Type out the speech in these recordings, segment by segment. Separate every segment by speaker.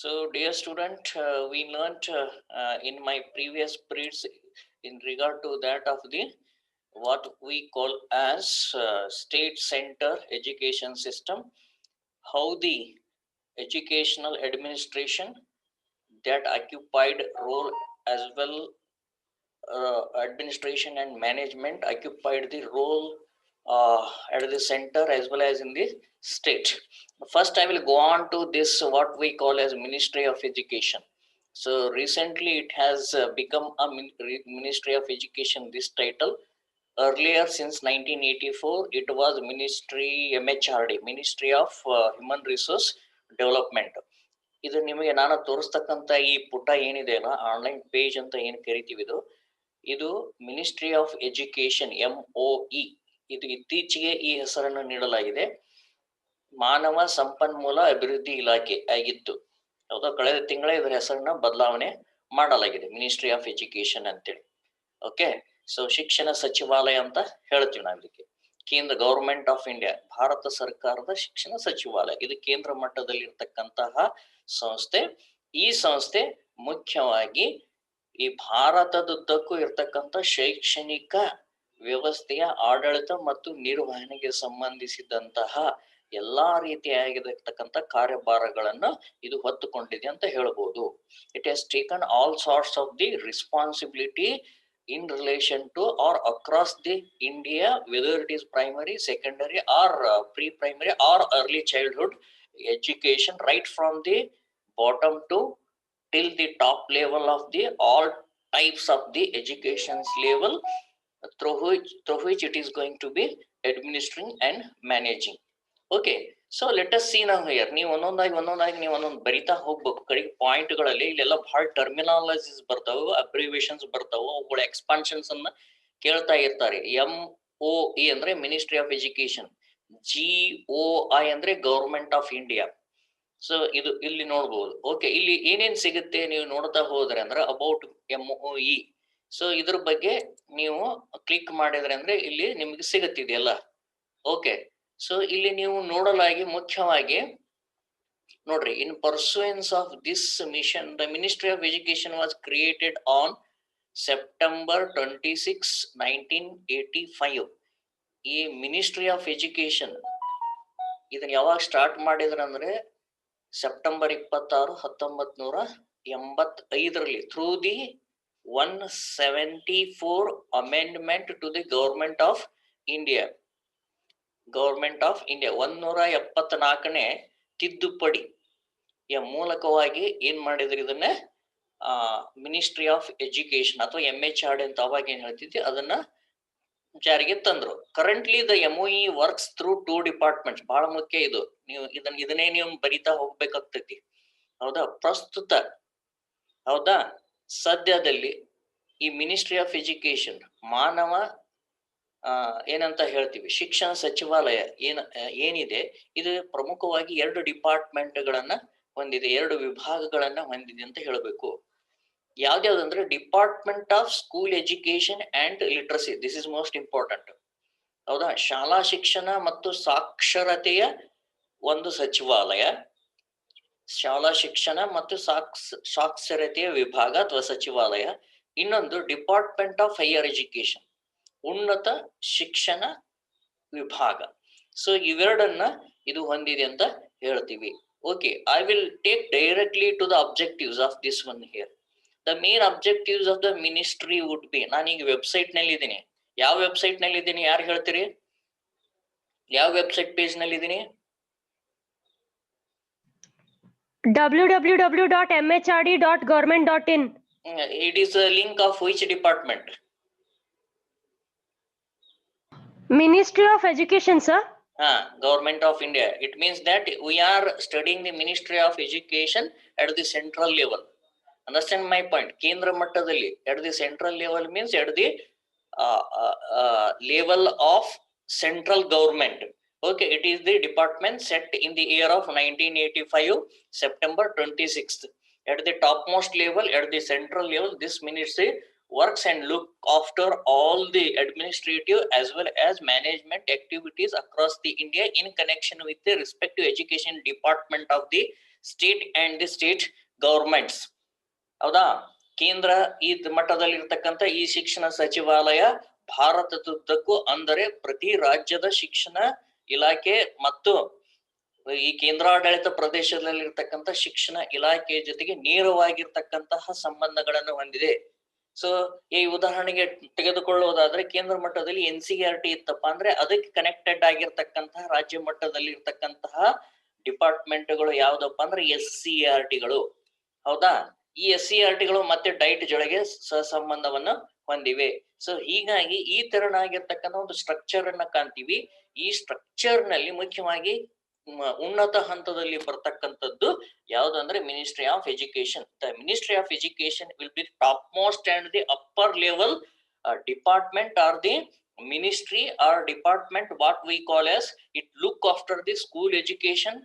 Speaker 1: So dear student, we learnt in my previous periods in regard to that of the what we call as state center education system, how the educational administration that occupied role as well, administration and management occupied the role at the center as well as in the state. First I will go on to this what we call as Ministry of Education. So recently it has become a Ministry of Education, this title. Earlier, since 1984, it was Ministry MHRD, Ministry of Human Resource Development. ಇದು ನಿಮಗೆ ನಾನು ತೋರಿಸ್ತಕ್ಕಂಥ ಈ ಪುಟ ಏನಿದೆ ಅಲ್ಲ, online page ಅಂತ ಏನು ಕರಿತೀವಿ, ಇದು ಮಿನಿಸ್ಟ್ರಿ ಆಫ್ ಎಜುಕೇಶನ್, MOE. ಇದು ಇತ್ತೀಚೆಗೆ ಈ ಹೆಸರನ್ನು ನೀಡಲಾಗಿದೆ. ಮಾನವ ಸಂಪನ್ಮೂಲ ಅಭಿವೃದ್ಧಿ ಇಲಾಖೆ ಆಗಿತ್ತು. ಹೌದಾ, ಕಳೆದ ತಿಂಗಳ ಇದರ ಹೆಸರನ್ನ ಬದಲಾವಣೆ ಮಾಡಲಾಗಿದೆ, ಮಿನಿಸ್ಟ್ರಿ ಆಫ್ ಎಜುಕೇಶನ್ ಅಂತೇಳಿ. ಓಕೆ, ಸೊ ಶಿಕ್ಷಣ ಸಚಿವಾಲಯ ಅಂತ ಹೇಳ್ತೀವಿ ನಾವು ಇದಕ್ಕೆ. ಕೇಂದ್ರ ಗವರ್ಮೆಂಟ್ ಆಫ್ ಇಂಡಿಯಾ, ಭಾರತ ಸರ್ಕಾರದ ಶಿಕ್ಷಣ ಸಚಿವಾಲಯ, ಇದು ಕೇಂದ್ರ ಮಟ್ಟದಲ್ಲಿ ಇರ್ತಕ್ಕಂತಹ ಸಂಸ್ಥೆ. ಈ ಸಂಸ್ಥೆ ಮುಖ್ಯವಾಗಿ ಈ ಭಾರತದುದ್ದಕ್ಕೂ ಇರ್ತಕ್ಕಂಥ ಶೈಕ್ಷಣಿಕ ವ್ಯವಸ್ಥೆಯ ಆಡಳಿತ ಮತ್ತು ನಿರ್ವಹಣೆಗೆ ಸಂಬಂಧಿಸಿದಂತಹ ಎಲ್ಲಾ ರೀತಿಯಾಗಿರ್ತಕ್ಕಂಥ ಕಾರ್ಯಭಾರಗಳನ್ನು ಇದು ಹೊತ್ತುಕೊಂಡಿದೆ ಅಂತ ಹೇಳ್ಬೋದು. It has taken all sorts of the responsibility in relation to or across the India, whether it is primary, secondary or pre-primary or early childhood education, right from the bottom to till the top level of the all types of the education's level through which it is going to be administering and managing. Okay, so let us see now here. ನೀವು ಒಂದೊಂದಾಗಿ ನೀವು ಒಂದೊಂದು ಬರಿತಾ ಹೋಗ್ಬೇಕು. ಕಡೆಗೆ point ಗಳಲ್ಲಿ ಇಲ್ಲೆಲ್ಲ ಬಹಳ ಟರ್ಮಿನಾಲಜೀಸ್ ಬರ್ತಾವೆ, ಅಬ್ರಿವೇಷನ್ಸ್ ಬರ್ತಾವೆ, ಅವುಗಳ ಎಕ್ಸ್ಪಾನ್ಷನ್ಸ್ ಅನ್ನ ಕೇಳ್ತಾ ಇರ್ತಾರೆ. MOE ಅಂದ್ರೆ ಮಿನಿಸ್ಟ್ರಿ ಆಫ್ ಎಜುಕೇಶನ್, GOI ಅಂದ್ರೆ ಗವರ್ಮೆಂಟ್ ಆಫ್ ಇಂಡಿಯಾ. ಸೊ ಇದು ಇಲ್ಲಿ ನೋಡ್ಬೋದು. ಓಕೆ, ಇಲ್ಲಿ ಏನೇನ್ ಸಿಗುತ್ತೆ ನೀವು ನೋಡ್ತಾ ಹೋದ್ರೆ ಅಂದ್ರೆ ಅಬೌಟ್ MOE. ಸೊ ಇದ್ರ ಬಗ್ಗೆ ನೀವು ಕ್ಲಿಕ್ ಮಾಡಿದ್ರೆ ಅಂದ್ರೆ ಇಲ್ಲಿ ನಿಮ್ಗೆ ಸಿಗುತ್ತಿದೆಯಲ್ಲ. ಓಕೆ, ಸೊ ಇಲ್ಲಿ ನೀವು ನೋಡಲಾಗಿ ಮುಖ್ಯವಾಗಿ ನೋಡ್ರಿ, in pursuance of this mission the ministry of education was created on September 26, 1985. ಈ ಮಿನಿಸ್ಟ್ರಿ ಆಫ್ ಎಜುಕೇಶನ್ ಇದನ್ನ ಯಾವಾಗ ಸ್ಟಾರ್ಟ್ ಮಾಡಿದ್ರ ಅಂದ್ರೆ September 26, 1985 through the 174 amendment to the government of India. 174ನೇ ತಿದ್ದುಪಡಿಯ ಮೂಲಕವಾಗಿ ಏನ್ ಮಾಡಿದ್ರು, ಇದನ್ನ ಮಿನಿಸ್ಟ್ರಿ ಆಫ್ ಎಜುಕೇಶನ್ ಅಥವಾ MHRD ಅಂತ ಅವಾಗ ಏನ್ ಹೇಳ್ತಿದ್ವಿ ಅದನ್ನ ಜಾರಿಗೆ ತಂದ್ರು. Currently the MOE works through 2 departments. ಬಹಳ ಮುಖ್ಯ ಇದು, ನೀವು ಇದನ್ನೇ ನೀವು ಬರಿತಾ ಹೋಗ್ಬೇಕಾಗ್ತೈತಿ. ಹೌದಾ, ಪ್ರಸ್ತುತ ಹೌದಾ ಸದ್ಯದಲ್ಲಿ ಈ ಮಿನಿಸ್ಟ್ರಿ ಆಫ್ ಎಜುಕೇಶನ್, ಮಾನವ ಏನಂತ ಹೇಳ್ತೀವಿ ಶಿಕ್ಷಣ ಸಚಿವಾಲಯ ಏನಿದೆ, ಇದು ಪ್ರಮುಖವಾಗಿ 2 ಡಿಪಾರ್ಟ್ಮೆಂಟ್ಗಳನ್ನ ಹೊಂದಿದೆ, 2 ವಿಭಾಗಗಳನ್ನ ಹೊಂದಿದೆ ಅಂತ ಹೇಳಬೇಕು. ಯಾವ್ದ್ಯಾವ್ದಂದ್ರೆ department of school education and literacy, this is most important. ಹೌದಾ, ಶಾಲಾ ಶಿಕ್ಷಣ ಮತ್ತು ಸಾಕ್ಷರತೆಯ ಒಂದು ಸಚಿವಾಲಯ, ಶಾಲಾ ಶಿಕ್ಷಣ ಮತ್ತು ಸಾಕ್ಷರತೆಯ ವಿಭಾಗ ಅಥವಾ ಸಚಿವಾಲಯ. ಇನ್ನೊಂದು ಡಿಪಾರ್ಟ್ಮೆಂಟ್ ಆಫ್ ಹೈಯರ್ ಎಜುಕೇಶನ್, ಉನ್ನತ ಶಿಕ್ಷಣ ವಿಭಾಗ. ಸೊ ಇವೆರಡನ್ನ ಇದು ಹೊಂದಿದೆ ಅಂತ ಹೇಳ್ತೀವಿ. Okay, I will take directly to the objectives of this one here. The main objectives of the ministry would be, ನಾನೀಗ ವೆಬ್ಸೈಟ್ ನಲ್ಲಿ ಇದ್ದೀನಿ. ಯಾವ ವೆಬ್ಸೈಟ್ ನಲ್ಲಿ ಇದ್ದೀನಿ ಯಾರು ಹೇಳ್ತೀರಿ? ಯಾವ ವೆಬ್ಸೈಟ್ ಪೇಜ್ ನಲ್ಲಿ ಇದ್ದೀನಿ?
Speaker 2: www.mhrd.government.in.
Speaker 1: It is a link of which department?
Speaker 2: Ministry of Education, sir.
Speaker 1: Government of India. It means that we are studying the Ministry of Education at the central level. Understand my point? Kendra mattadalli at the central level means at the level of central government. Okay, it is the department set in the year of 1985, September 26th. At the topmost level, at the central level, this ministry works and look after all the administrative as well as management activities across the India in connection with the respective education department of the state and the state governments. ಹೌದಾ? ಕೇಂದ್ರ ಈ ಮಟ್ಟದಲ್ಲಿ ಇರ್ತಕ್ಕಂಥ ಈ ಶಿಕ್ಷಣ ಸಚಿವಾಲಯ ಭಾರತದುದ್ದಕ್ಕೂ, ಅಂದರೆ ಪ್ರತಿ ರಾಜ್ಯದ ಶಿಕ್ಷಣ ಇಲಾಖೆ ಮತ್ತು ಈ ಕೇಂದ್ರಾಡಳಿತ ಪ್ರದೇಶದಲ್ಲಿರ್ತಕ್ಕಂಥ ಶಿಕ್ಷಣ ಇಲಾಖೆಯ ಜೊತೆಗೆ ನೇರವಾಗಿರ್ತಕ್ಕಂತಹ ಸಂಬಂಧಗಳನ್ನು ಹೊಂದಿದೆ. ಸೊ ಈ ಉದಾಹರಣೆಗೆ ತೆಗೆದುಕೊಳ್ಳುವುದಾದ್ರೆ, ಕೇಂದ್ರ ಮಟ್ಟದಲ್ಲಿ NCERT ಇತ್ತಪ್ಪ ಅಂದ್ರೆ ಅದಕ್ಕೆ ಕನೆಕ್ಟೆಡ್ ಆಗಿರ್ತಕ್ಕಂತಹ ರಾಜ್ಯ ಮಟ್ಟದಲ್ಲಿ ಇರ್ತಕ್ಕಂತಹ ಡಿಪಾರ್ಟ್ಮೆಂಟ್ಗಳು ಯಾವ್ದಪ್ಪ ಅಂದ್ರೆ SCERTಗಳು. ಹೌದಾ? ಈ SCERTಗಳು ಮತ್ತೆ ಡೈಟ್ ಜೊತೆಗೆ ಸಂಬಂಧವನ್ನು ಹೊಂದಿವೆ. ಸೊ ಹೀಗಾಗಿ ಈ ತರನಾಗಿರ್ತಕ್ಕಂಥ ಒಂದು ಸ್ಟ್ರಕ್ಚರ್ ಅನ್ನ ಕಾಣ್ತೀವಿ. ಈ ಸ್ಟ್ರಕ್ಚರ್ ನಲ್ಲಿ ಮುಖ್ಯವಾಗಿ ಉನ್ನತ ಹಂತದಲ್ಲಿ ಬರ್ತಕ್ಕಂಥದ್ದು ಯಾವುದು ಅಂದ್ರೆ ministry of education. The ministry of education will be top most and the upper level department R the ministry or department what we call as it look after the school education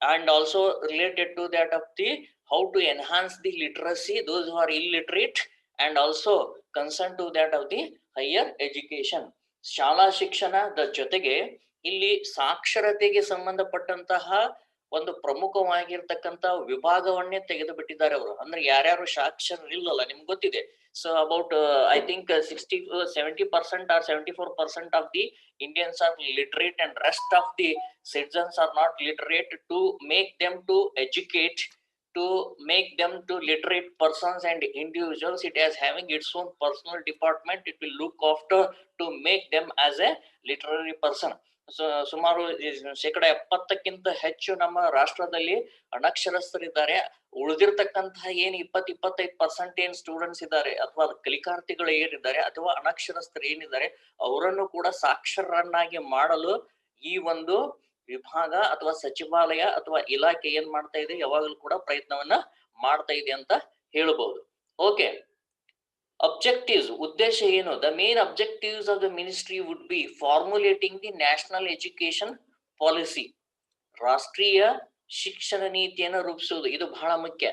Speaker 1: and also related to that of the how to enhance the literacy those who are illiterate and also concerned to that of the higher education. ಶಾಲಾ ಶಿಕ್ಷಣದ ಜೊತೆಗೆ ಇಲ್ಲಿ ಸಾಕ್ಷರತೆಗೆ ಸಂಬಂಧಪಟ್ಟಂತಹ ಒಂದು ಪ್ರಮುಖವಾಗಿರ್ತಕ್ಕಂತ ವಿಭಾಗವನ್ನೇ ತೆಗೆದು ಬಿಟ್ಟಿದ್ದಾರೆ ಅವರು. ಅಂದ್ರೆ ಯಾರ್ಯಾರು ಸಾಕ್ಷರರಿಲ್ಲಲ್ಲ, ನಿಮ್ಗೆ ಗೊತ್ತಿದೆ. So about I think 70% or 74% of the Indians are literate and rest of the citizens are not literate. To make them to educate, to make them to literate persons and individuals, it is having its own personal department. It will look after to make them as a literary person. ಸುಮಾರು 70%ಕ್ಕಿಂತ ಹೆಚ್ಚು ನಮ್ಮ ರಾಷ್ಟ್ರದಲ್ಲಿ ಅನಕ್ಷರಸ್ಥರಿದ್ದಾರೆ. ಉಳಿದಿರ್ತಕ್ಕಂತಹ ಏನ್ 20-25% ಏನ್ students ಇದ್ದಾರೆ ಅಥವಾ ಕಲಿಕಾರ್ಥಿಗಳು ಏನಿದ್ದಾರೆ ಅಥವಾ ಅನಕ್ಷರಸ್ಥರು ಏನಿದ್ದಾರೆ ಅವರನ್ನು ಕೂಡ ಸಾಕ್ಷರರನ್ನಾಗಿ ಮಾಡಲು ಈ ಒಂದು ವಿಭಾಗ ಅಥವಾ ಸಚಿವಾಲಯ ಅಥವಾ ಇಲಾಖೆ ಏನ್ ಮಾಡ್ತಾ ಇದೆ, ಯಾವಾಗಲೂ ಕೂಡ ಪ್ರಯತ್ನವನ್ನ ಮಾಡ್ತಾ ಇದೆ ಅಂತ ಹೇಳಬಹುದು. ಓಕೆ, objectives, ಉದ್ದೇಶ ಏನು? The main objectives of the ministry would be formulating the national education policy. ರಾಷ್ಟ್ರೀಯ ಶಿಕ್ಷಣ ನೀತಿಯನ್ನು ರೂಪಿಸುವುದು, ಇದು ಬಹಳ ಮುಖ್ಯ.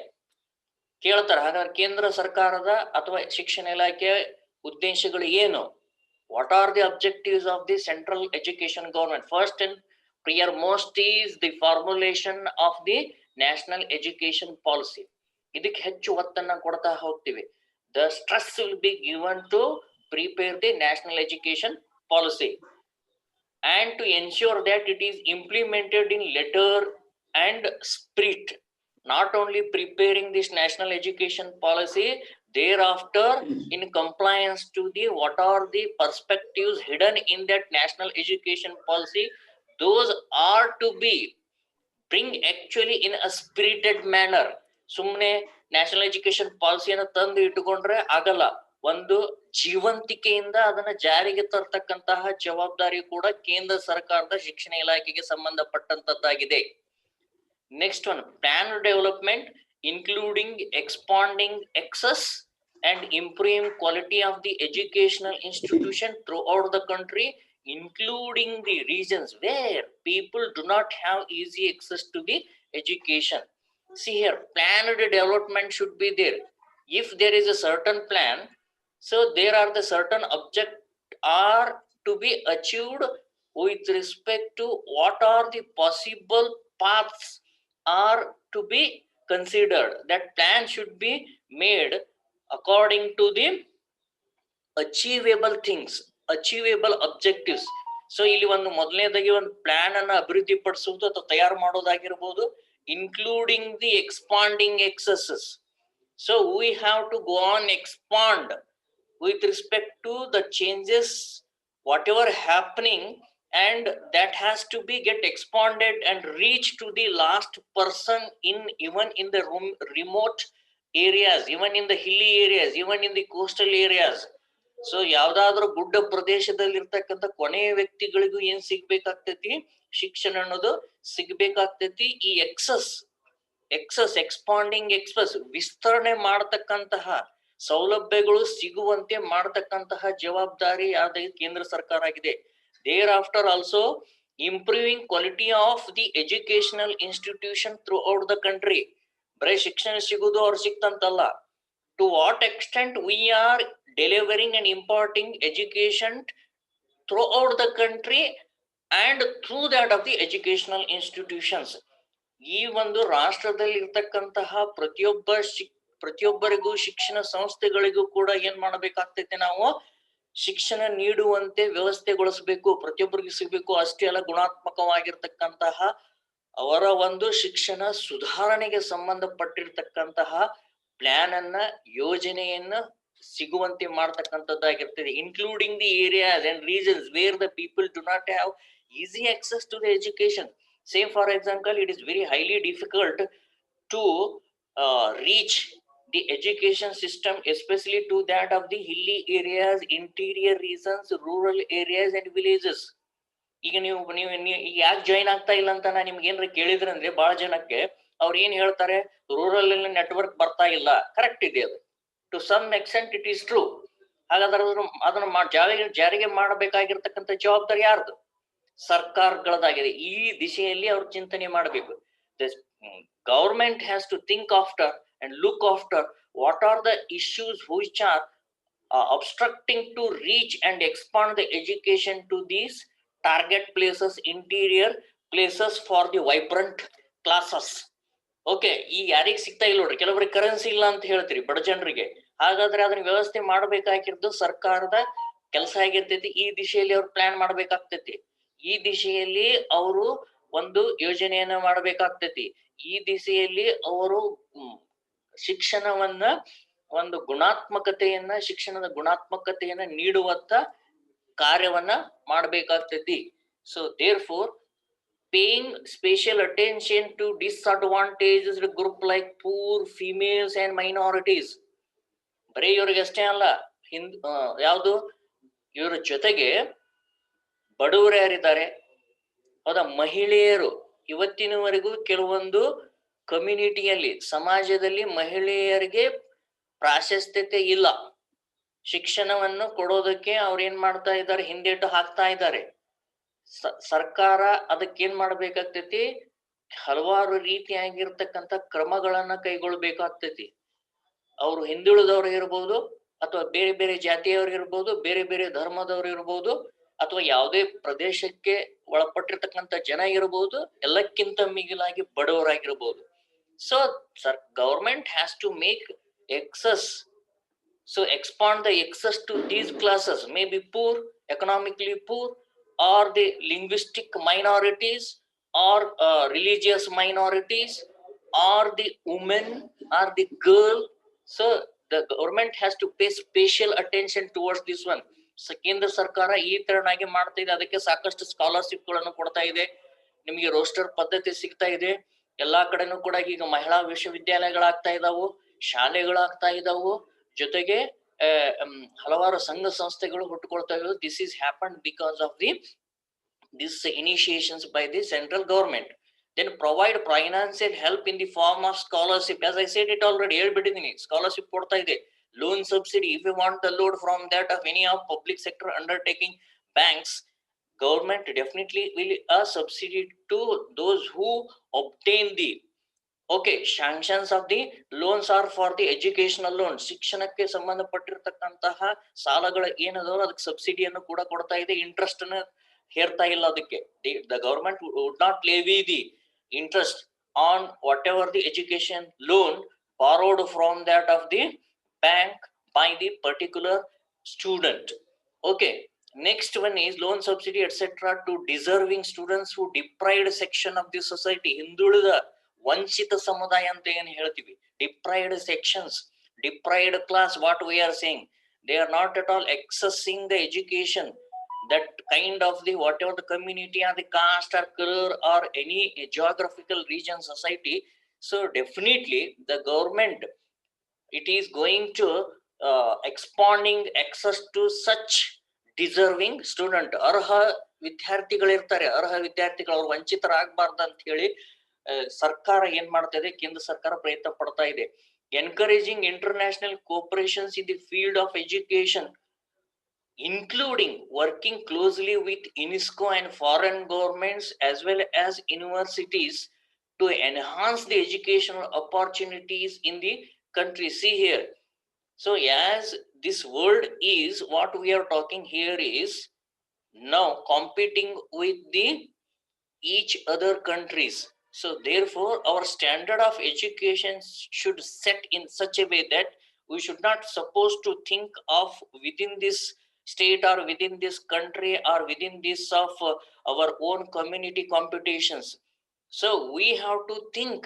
Speaker 1: ಕೇಳ್ತಾರೆ, ಹಾಗಾದ್ರೆ ಕೇಂದ್ರ ಸರ್ಕಾರದ ಅಥವಾ ಶಿಕ್ಷಣ ಇಲಾಖೆಯ ಉದ್ದೇಶಗಳು ಏನು? What are the objectives of the central education government? First and foremost is the formulation of the national education policy. ಇದಕ್ಕೆ ಹೆಚ್ಚು ಒತ್ತನ್ನ ಕೊಡ್ತಾ ಹೋಗ್ತೀವಿ. The stress will be given to prepare the national education policy and to ensure that it is implemented in letter and spirit. Not only preparing this national education policy, thereafter in compliance to the what are the perspectives hidden in that national education policy, those are to be bring actually in a spirited manner. ಸುಮ್ನೆ national education ಪಾಲಿಸಿಯನ್ನು ತಂದು ಇಟ್ಟುಕೊಂಡ್ರೆ ಆಗಲ್ಲ. ಒಂದು ಜೀವಂತಿಕೆಯಿಂದ ಅದನ್ನ ಜಾರಿಗೆ ತರ್ತಕ್ಕಂತಹ ಜವಾಬ್ದಾರಿ ಕೂಡ ಕೇಂದ್ರ ಸರ್ಕಾರದ ಶಿಕ್ಷಣ ಇಲಾಖೆಗೆ ಸಂಬಂಧಪಟ್ಟಂತದ್ದಾಗಿದೆ. Next one, plan development including expanding access and improving quality of the educational institution throughout the country, including the regions where people do not have easy access to the education. See here, planned development should be there. If there is a certain plan, so there are the certain objects are to be achieved with respect to what are the possible paths are to be considered. That plan should be made according to the achievable things, achievable objectives. So ಇಲ್ಲಿ ಒಂದು ಮೊದಲನೇದಾಗಿ ಒಂದು plan ಅನ್ನ ಅಭಿವೃದ್ಧಿ ಪಡಿಸುವುದು ಅಥವಾ ತಯಾರು ಮಾಡೋದಾಗಿರ್ಬೋದು, including the expanding excesses. So we have to go on expand with respect to the changes whatever happening, and that has to be get expanded and reach to the last person in even in the remote areas, even in the hilly areas, even in the coastal areas. So ಯಾವ್ದಾದ್ರು ಗುಡ್ಡ ಪ್ರದೇಶದಲ್ಲಿ ಇರ್ತಕ್ಕಂಥ ಕೊನೆಯ ವ್ಯಕ್ತಿಗಳಿಗೂ ಏನ್ ಸಿಗ್ಬೇಕಾಗ್ತೈತಿ, ಶಿಕ್ಷಣ ಅನ್ನೋದು ಸಿಗ್ಬೇಕಾಗ್ತೈತಿ. ಈ expanding express ವಿಸ್ತರಣೆ ಮಾಡತಕ್ಕಂತಹ ಸೌಲಭ್ಯಗಳು ಸಿಗುವಂತೆ ಮಾಡತಕ್ಕಂತಹ ಜವಾಬ್ದಾರಿ ಯಾವ್ದು ಕೇಂದ್ರ ಸರ್ಕಾರ ಆಗಿದೆ. Thereafter also improving quality of the educational institution through the country. ಬರೀ ಶಿಕ್ಷಣ ಸಿಗುದು ಅವ್ರು ಸಿಕ್ತಂತಲ್ಲ, to what extent we are delivering and imparting education throughout the country and through that of the educational institutions. ಈ ಒಂದು ರಾಷ್ಟ್ರದಲ್ಲಿ ಇರ್ತಕ್ಕಂತಹ ಪ್ರತಿಯೊಬ್ಬರಿಗೂ ಶಿಕ್ಷಣ ಸಂಸ್ಥೆಗಳಿಗೂ ಕೂಡ ಏನ್ ಮಾಡಬೇಕಾಗ್ತೈತೆ ನಾವು ಶಿಕ್ಷಣ ನೀಡುವಂತೆ ವ್ಯವಸ್ಥೆಗೊಳಿಸಬೇಕು, ಪ್ರತಿಯೊಬ್ಬರಿಗೂ ಸಿಗ್ಬೇಕು. ಅಷ್ಟೇ ಅಲ್ಲ, ಗುಣಾತ್ಮಕವಾಗಿರ್ತಕ್ಕಂತಹ ಅವರ ಒಂದು ಶಿಕ್ಷಣ ಸುಧಾರಣೆಗೆ ಸಂಬಂಧಪಟ್ಟಿರ್ತಕ್ಕಂತಹ ಪ್ಲಾನ್ ಅನ್ನ, ಯೋಜನೆಯನ್ನ ಸಿಗುವಂತೆ ಮಾಡ್ತಕ್ಕಂಥದ್ದಾಗಿರ್ತದೆ. Including the areas and regions where the people do not have easy access to the education. Say for example, it is very highly difficult to reach the education system, especially to that of the hilly areas, interior regions, rural areas and villages. ಈಗ ನೀವು ಯಾಕೆ join ಆಗ್ತಾ ಇಲ್ಲ ಅಂತ ನಾನು ನಿಮ್ಗೆ ಏನಾರ ಕೇಳಿದ್ರಂದ್ರೆ ಬಹಳ ಜನಕ್ಕೆ ಅವ್ರು ಏನ್ ಹೇಳ್ತಾರೆ, ರೂರಲ್ ಅಲ್ಲಿ ನೆಟ್ವರ್ಕ್ ಬರ್ತಾ ಇಲ್ಲ. ಕರೆಕ್ಟ್ ಇದೆ, ಅದು to some extent it is true. ಹಾಗಾದ್ರೆ ಅದನ್ನ ಜಾರಿಗೆ ಮಾಡಬೇಕಾಗಿರ್ತಕ್ಕಂಥ ಜವಾಬ್ದಾರಿ ಯಾರ್ದು? ಸರ್ಕಾರಗಳದಾಗಿದೆ. ಈ ದಿಶೆಯಲ್ಲಿ ಅವ್ರು ಚಿಂತನೆ ಮಾಡಬೇಕು. Government has to think after and look after what are the issues which are obstructing to reach and expand the education to these target places, interior places for the vibrant classes. Okay, ಈ ಯಾರಿಗೆ ಸಿಗ್ತಾ ಇಲ್ಲ ನೋಡ್ರಿ, ಕೆಲವರಿಗೆ currency ಇಲ್ಲ ಅಂತ ಹೇಳ್ತೀರಿ ಬಡ ಜನರಿಗೆ. ಹಾಗಾದ್ರೆ ಅದನ್ನ ವ್ಯವಸ್ಥೆ ಮಾಡ್ಬೇಕಾಗಿರೋದು ಸರ್ಕಾರದ ಕೆಲಸ ಆಗಿರ್ತೈತಿ. ಈ ದಿಶೆಯಲ್ಲಿ ಅವ್ರು ಪ್ಲಾನ್ ಮಾಡ್ಬೇಕಾಗ್ತೈತಿ. ಈ ದಿಶೆಯಲ್ಲಿ ಅವರು ಒಂದು ಯೋಜನೆಯನ್ನ ಮಾಡಬೇಕಾಗ್ತೈತಿ. ಈ ದಿಶೆಯಲ್ಲಿ ಅವರು ಶಿಕ್ಷಣವನ್ನ ಒಂದು ಶಿಕ್ಷಣದ ಗುಣಾತ್ಮಕತೆಯನ್ನ ನೀಡುವಂತ ಕಾರ್ಯವನ್ನ ಮಾಡಬೇಕಾಗ್ತೈತಿ. So therefore paying special attention to disadvantaged group like poor, females and minorities. ಬರೀ ಇವ್ರಿಗೆ ಅಷ್ಟೇ ಅಲ್ಲ, ಯಾವುದು ಇವ್ರ ಜೊತೆಗೆ ಬಡವರು ಯಾರಿದ್ದಾರೆ, ಹೌದಾ, ಮಹಿಳೆಯರು. ಇವತ್ತಿನವರೆಗೂ ಕೆಲವೊಂದು ಕಮ್ಯುನಿಟಿಯಲ್ಲಿ, ಸಮಾಜದಲ್ಲಿ ಮಹಿಳೆಯರಿಗೆ ಪ್ರಾಶಸ್ತ್ಯತೆ ಇಲ್ಲ. ಶಿಕ್ಷಣವನ್ನು ಕೊಡೋದಕ್ಕೆ ಅವ್ರು ಏನ್ ಮಾಡ್ತಾ ಇದ್ದಾರೆ, ಹಿಂದೇಟು ಹಾಕ್ತಾ ಇದ್ದಾರೆ. ಸರ್ಕಾರ ಅದಕ್ಕೇನ್ ಮಾಡ್ಬೇಕಾಗ್ತೈತಿ, ಹಲವಾರು ರೀತಿಯಾಗಿರ್ತಕ್ಕಂಥ ಕ್ರಮಗಳನ್ನ ಕೈಗೊಳ್ಬೇಕಾಗ್ತೈತಿ. ಅವ್ರು ಹಿಂದುಳಿದವ್ರು ಇರ್ಬೋದು, ಅಥವಾ ಬೇರೆ ಬೇರೆ ಜಾತಿಯವ್ರು ಇರ್ಬೋದು, ಬೇರೆ ಬೇರೆ ಧರ್ಮದವ್ರು ಇರ್ಬೋದು, ಅಥವಾ ಯಾವುದೇ ಪ್ರದೇಶಕ್ಕೆ ಒಳಪಟ್ಟಿರ್ತಕ್ಕಂಥ ಜನ ಇರಬಹುದು, ಎಲ್ಲಕ್ಕಿಂತ ಮಿಗಿಲಾಗಿ ಬಡವರಾಗಿರ್ಬೋದು. So government has to make access, so expand the access to these classes, may be poor, economically poor, or the linguistic minorities, or religious minorities, or the women, or the girl. So the government has to pay special attention towards this one. So ಕೇಂದ್ರ ಸರ್ಕಾರ ಈ ತರನಾಗಿ ಮಾಡ್ತಾ ಇದೆ. ಅದಕ್ಕೆ ಸಾಕಷ್ಟು scholarship ಗಳನ್ನು ಕೊಡ್ತಾ ಇದೆ. ನಿಮಗೆ ರೋಸ್ಟರ್ ಪದ್ಧತಿ ಸಿಗ್ತಾ ಇದೆ. ಎಲ್ಲಾ ಕಡೆನೂ ಕೂಡ ಈಗ ಮಹಿಳಾ ವಿಶ್ವವಿದ್ಯಾಲಯಗಳಾಗ್ತಾ ಇದಾವು, ಶಾಲೆಗಳಾಗ್ತಾ ಇದಾವು, ಜೊತೆಗೆ ಹಲವಾರು ಸಂಘ ಸಂಸ್ಥೆಗಳು ಹುಟ್ಟುಕೊಳ್ತಾ ಇರೋದು. This is happened because of these initiations by the central government. Then provide financial help in the form of scholarship. As I said it already, ಹೇಳ್ಬಿಟ್ಟಿದ್ದೀನಿ, scholarship ಕೊಡ್ತಾ ಇದೆ, loan subsidy. If you want the loan from that of any of public sector undertaking, banks, government definitely will subsidy to those who obtain the sanctions of the loans are for the educational loans. ಶಿಕ್ಷಣಕ್ಕೆ ಸಂಬಂಧಪಟ್ಟಿರ್ತಕ್ಕಂತಹ ಸಾಲಗಳು ಏನದಾವ ಅದಕ್ಕೆ ಸಬ್ಸಿಡಿಯನ್ನು ಕೂಡ ಕೊಡ್ತಾ ಇದೆ. Interest ಅನ್ನು ಹೇರ್ತಾ ಇಲ್ಲ ಅದಕ್ಕೆ. The government would not levy the interest on whatever the education loan borrowed from that of the bank by the particular student. Okay, next one is loan subsidy etc. to deserving students who deprived section of the society. ಹಿಂದುಳಿದ ವಂಚಿತ ಸಮುದಾಯ ಅಂತ ಏನು ಹೇಳ್ತೀವಿ, deprived sections, deprived class, what we are saying, they are not at all accessing the education. That kind of the whatever the community or the caste or color or any geographical region society. So definitely the government, it is going to expanding access to such deserving student. ಅರ್ಹ ವಿದ್ಯಾರ್ಥಿಗಳಿರ್ತಾರೆ, ಅರ್ಹ ವಿದ್ಯಾರ್ಥಿಗಳು ಅವ್ರು ವಂಚಿತರಾಗಬಾರ್ದು ಅಂತ ಹೇಳಿ ಸರ್ಕಾರ ಏನ್ ಮಾಡ್ತಾ ಇದೆ, ಕೇಂದ್ರ ಸರ್ಕಾರ ಪ್ರಯತ್ನ ಪಡ್ತಾ ಇದೆ. Encouraging international cooperations in the field of education, including working closely with UNESCO and foreign governments as well as universities to enhance the educational opportunities in the country. See here, so as this world is, what we are talking here is now competing with the each other countries. So therefore our standard of education should set in such a way that we should not supposed to think of within this state or within this country or within this of our own community competitions. So we have to think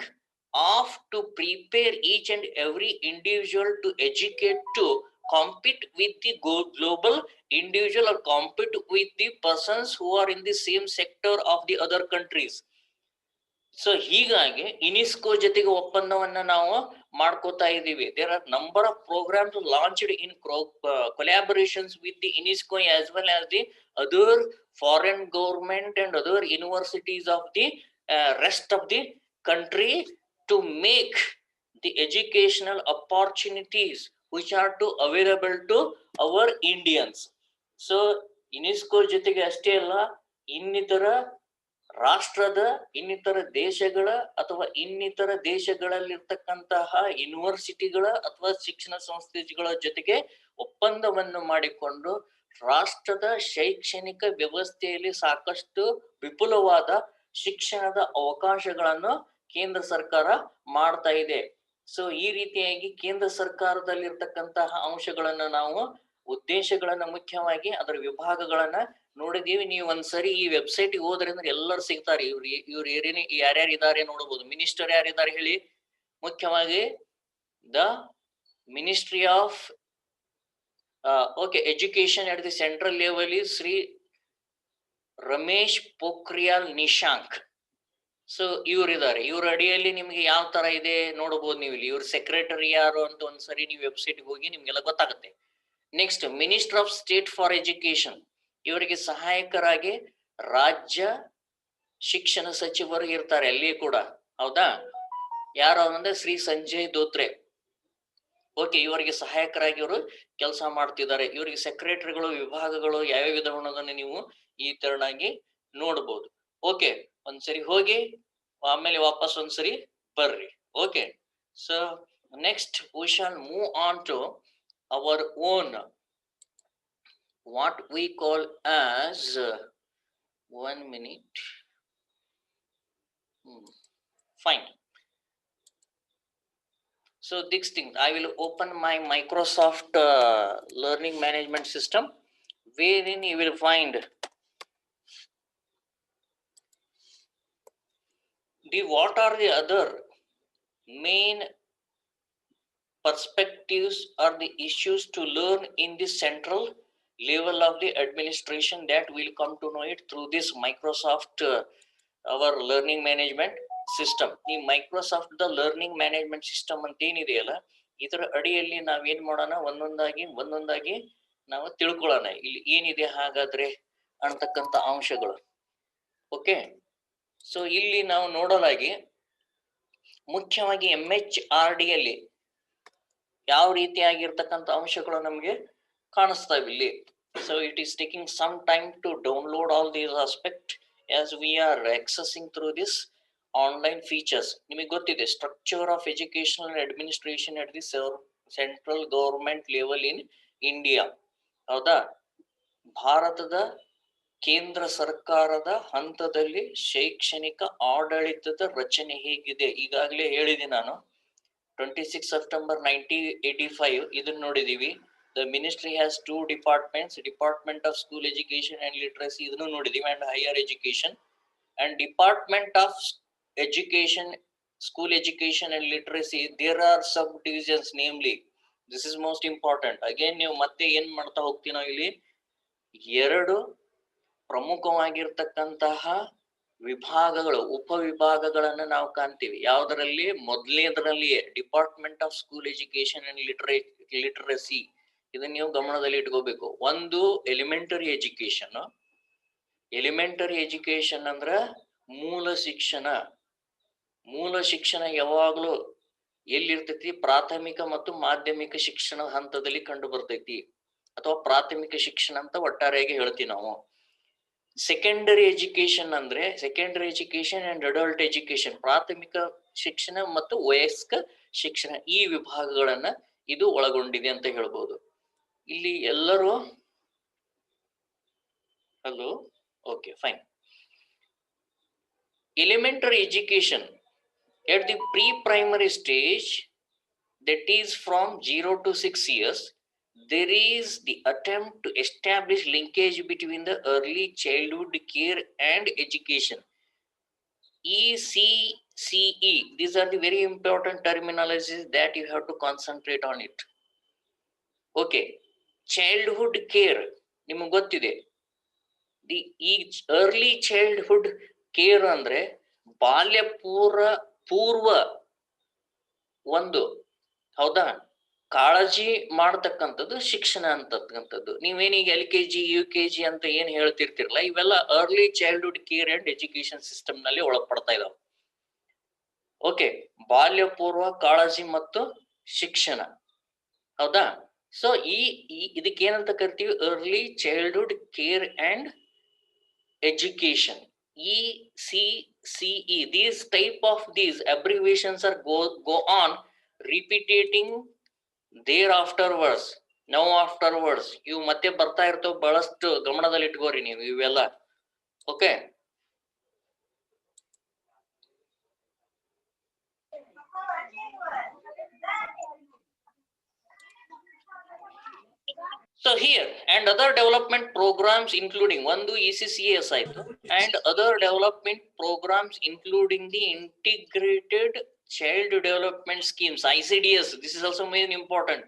Speaker 1: of to prepare each and every individual to educate to compete with the global individual or compete with the persons who are in the same sector of the other countries. So ಹೀಗಾಗಿ UNESCO ಜೊತೆಗೆ ಒಪ್ಪಂದವನ್ನ ನಾವು ಮಾಡ್ಕೋತಾ ಇದೀವಿ. There are number of programs launched in collaborations with the UNESCO as well as the other foreign government and other universities of the rest of the country to make the educational opportunities which are to available to our Indians. So UNESCO ಜೊತೆಗೆ ಅಷ್ಟೇ ಅಲ್ಲ, ಇನ್ನಿತರ ರಾಷ್ಟ್ರದ ಇನ್ನಿತರ ದೇಶಗಳ ಅಥವಾ ಇನ್ನಿತರ ದೇಶಗಳಲ್ಲಿರ್ತಕ್ಕಂತಹ ಯೂನಿವರ್ಸಿಟಿಗಳ ಅಥವಾ ಶಿಕ್ಷಣ ಸಂಸ್ಥೆಗಳ ಜೊತೆಗೆ ಒಪ್ಪಂದವನ್ನು ಮಾಡಿಕೊಂಡು ರಾಷ್ಟ್ರದ ಶೈಕ್ಷಣಿಕ ವ್ಯವಸ್ಥೆಯಲ್ಲಿ ಸಾಕಷ್ಟು ವಿಪುಲವಾದ ಶಿಕ್ಷಣದ ಅವಕಾಶಗಳನ್ನು ಕೇಂದ್ರ ಸರ್ಕಾರ ಮಾಡ್ತಾ ಇದೆ. ಸೊ ಈ ರೀತಿಯಾಗಿ ಕೇಂದ್ರ ಸರ್ಕಾರದಲ್ಲಿರ್ತಕ್ಕಂತಹ ಅಂಶಗಳನ್ನ ನಾವು ಉದ್ದೇಶಗಳನ್ನ ಮುಖ್ಯವಾಗಿ ಅದರ ವಿಭಾಗಗಳನ್ನ ನೋಡಿದೀವಿ. ನೀವು ಒಂದ್ಸರಿ ಈ ವೆಬ್ಸೈಟ್ ಹೋದ್ರೆ ಅಂದ್ರೆ ಎಲ್ಲರೂ ಸಿಗ್ತಾರೆ. ಇವ್ರು ಯಾರ್ಯಾರು ಇದಾರೆ ನೋಡಬಹುದು. ಮಿನಿಸ್ಟರ್ ಯಾರಿದ್ದಾರೆ ಹೇಳಿ? ಮುಖ್ಯವಾಗಿ the ministry of education at the central level is Shri Ramesh Pokhriyal Nishank. So ಇವ್ರಿದ್ದಾರೆ. ಇವ್ರ ಅಡಿಯಲ್ಲಿ ನಿಮ್ಗೆ ಯಾವ ತರ ಇದೆ ನೋಡಬಹುದು ನೀವು ಇಲ್ಲಿ. ಇವ್ರ ಸೆಕ್ರೆಟರಿ ಯಾರು ಅಂತ ಒಂದ್ಸರಿ ನೀವು ವೆಬ್ಸೈಟ್ ಹೋಗಿ ನಿಮ್ಗೆಲ್ಲ ಗೊತ್ತಾಗುತ್ತೆ. Next minister of state for education, ಇವರಿಗೆ ಸಹಾಯಕರಾಗಿ ರಾಜ್ಯ ಶಿಕ್ಷಣ ಸಚಿವರು ಇರ್ತಾರೆ ಅಲ್ಲಿ ಕೂಡ. ಹೌದಾ? ಯಾರು ಅಂದ್ರೆ ಶ್ರೀ ಸಂಜಯ್ ಧೋತ್ರೆ. ಓಕೆ, ಇವರಿಗೆ ಸಹಾಯಕರಾಗಿ ಇವರು ಕೆಲಸ ಮಾಡ್ತಿದ್ದಾರೆ. ಇವರಿಗೆ ಸೆಕ್ರೆಟರಿಗಳು ವಿಭಾಗಗಳು ಯಾವ್ಯಾವ ವಿಧಾನವನ್ನು ನೀವು ಈ ತರನಾಗಿ ನೋಡ್ಬೋದು. ಓಕೆ, ಒಂದ್ಸರಿ ಹೋಗಿ ಆಮೇಲೆ ವಾಪಸ್ ಒಂದ್ಸರಿ ಬರ್ರಿ. Okay, so next we shall move on to our own what we call as 1 minute. Fine. So this thing I will open my Microsoft learning management system, wherein you will find what are the other main perspectives or the issues to learn in the central level of the administration, that will come to know it through this Microsoft our learning management system. ಈ Microsoft the learning management system ಅಂತ ಏನಿದೆಯಲ್ಲ, ಇದರ ಅಡಿಯಲ್ಲಿ ನಾವೇನ್ ಮಾಡೋಣ, ಒಂದೊಂದಾಗಿ ನಾವು ತಿಳ್ಕೊಳ್ಳೋಣ ಇಲ್ಲಿ ಏನಿದೆ ಹಾಗಾದ್ರೆ ಅಂತಕ್ಕಂಥ ಅಂಶಗಳು. ಓಕೆ, ಸೊ ಇಲ್ಲಿ ನಾವು ನೋಡೋದಾಗಿ ಮುಖ್ಯವಾಗಿ MHRD ಅಲ್ಲಿ ಯಾವ ರೀತಿಯಾಗಿರ್ತಕ್ಕಂಥ ಅಂಶಗಳು ನಮ್ಗೆ ಕಾಣಿಸ್ತಾವೆ ಇಲ್ಲಿ. So it is taking some time to download all these aspects as we are accessing through this online features. ನಿಮಗೆ ಗೊತ್ತಿದೆ structure of educational administration at the central government level in India. ಹೌದಾ? ಭಾರತದ ಕೇಂದ್ರ ಸರ್ಕಾರದ ಹಂತದಲ್ಲಿ ಶೈಕ್ಷಣಿಕ ಆಡಳಿತದ ರಚನೆ ಹೇಗಿದೆ ಈಗಾಗಲೇ ಹೇಳಿದೆ ನಾನು. 26 September 1985 ಇದನ್ನ ನೋಡಿದೀವಿ. The ministry has 2 departments, Department of School Education and Literacy ಇದನ್ನು ನೋಡಿದೀವಿ, and Higher Education, and Department of Education, School Education and Literacy. There are subdivisions, namely this is most important. Again ನೀವು ಮತ್ತೆ ಏನ್ ಮಾಡ್ತಾ ಹೋಗ್ತೀವಿ ನಾವು ಇಲ್ಲಿ, 2 ಪ್ರಮುಖವಾಗಿರ್ತಕ್ಕಂತಹ ವಿಭಾಗಗಳು, ಉಪವಿಭಾಗಗಳನ್ನ ನಾವು ಕಾಣ್ತೀವಿ. ಯಾವುದರಲ್ಲಿ? ಮೊದಲನೇದರಲ್ಲಿ department of school education and literacy. ಇದನ್ನ ನೀವು ಗಮನದಲ್ಲಿ ಇಟ್ಕೋಬೇಕು. ಒಂದು ಎಲಿಮೆಂಟರಿ ಎಜುಕೇಶನ್. ಎಲಿಮೆಂಟರಿ ಎಜುಕೇಶನ್ ಅಂದ್ರ ಮೂಲ ಶಿಕ್ಷಣ. ಮೂಲ ಶಿಕ್ಷಣ ಯಾವಾಗ್ಲೂ ಎಲ್ಲಿರ್ತೈತಿ? ಪ್ರಾಥಮಿಕ ಮತ್ತು ಮಾಧ್ಯಮಿಕ ಶಿಕ್ಷಣ ಹಂತದಲ್ಲಿ ಕಂಡು ಬರ್ತೈತಿ, ಅಥವಾ ಪ್ರಾಥಮಿಕ ಶಿಕ್ಷಣ ಅಂತ ಒಟ್ಟಾರೆಯಾಗಿ ಹೇಳ್ತೀವಿ ನಾವು. ಸೆಕೆಂಡರಿ ಎಜುಕೇಶನ್ ಅಂದ್ರೆ secondary education and adult education, ಪ್ರಾಥಮಿಕ ಶಿಕ್ಷಣ ಮತ್ತು ವಯಸ್ಕ ಶಿಕ್ಷಣ, ಈ ವಿಭಾಗಗಳನ್ನ ಇದು ಒಳಗೊಂಡಿದೆ ಅಂತ ಹೇಳ್ಬೋದು. ಇಲ್ಲಿ ಎಲ್ಲರೂ hello, okay fine. elementary education at the pre-primary stage, that is from 0 to 6 years, there is the attempt to establish linkage between the early childhood care and education. ECCE, these are the very important terminologies that you have to concentrate on it. Okay, childhood care, ನಿಮಗೆ ಗೊತ್ತಿದೆ. The ಈ early childhood care ಅಂದ್ರೆ ಬಾಲ್ಯ ಪೂರ್ವ ಒಂದು, ಹೌದಾ, ಕಾಳಜಿ ಮಾಡತಕ್ಕಂಥದ್ದು ಶಿಕ್ಷಣ ಅಂತಕ್ಕಂಥದ್ದು. ನೀವೇನೀಗ LKG UKG ಅಂತ ಏನ್ ಹೇಳ್ತಿರ್ತಿರಲ್ಲ, ಇವೆಲ್ಲ early childhood care and education system ನಲ್ಲಿ ಒಳಪಡ್ತಾ ಇದಾವೆ. ಓಕೆ, ಬಾಲ್ಯ ಪೂರ್ವ ಕಾಳಜಿ ಮತ್ತು ಶಿಕ್ಷಣ, ಹೌದಾ. ಸೊ ಇದಕ್ಕೆ ಏನಂತ ಕರಿತೀವಿ, early childhood care and education, ECCE. These type of these abbreviations are go on repeating there afterwards, now afterwards. ಇವು ಮತ್ತೆ ಬರ್ತಾ ಇರ್ತವೆ, ಬಹಳಷ್ಟು ಗಮನದಲ್ಲಿ ಇಟ್ಕೋರಿ ನೀವು ಇವೆಲ್ಲ. Okay, so here and other development programs including ಒಂದು ECCS ಆಯ್ತು, and other development programs including the integrated child development schemes, ICDS. This is also very important.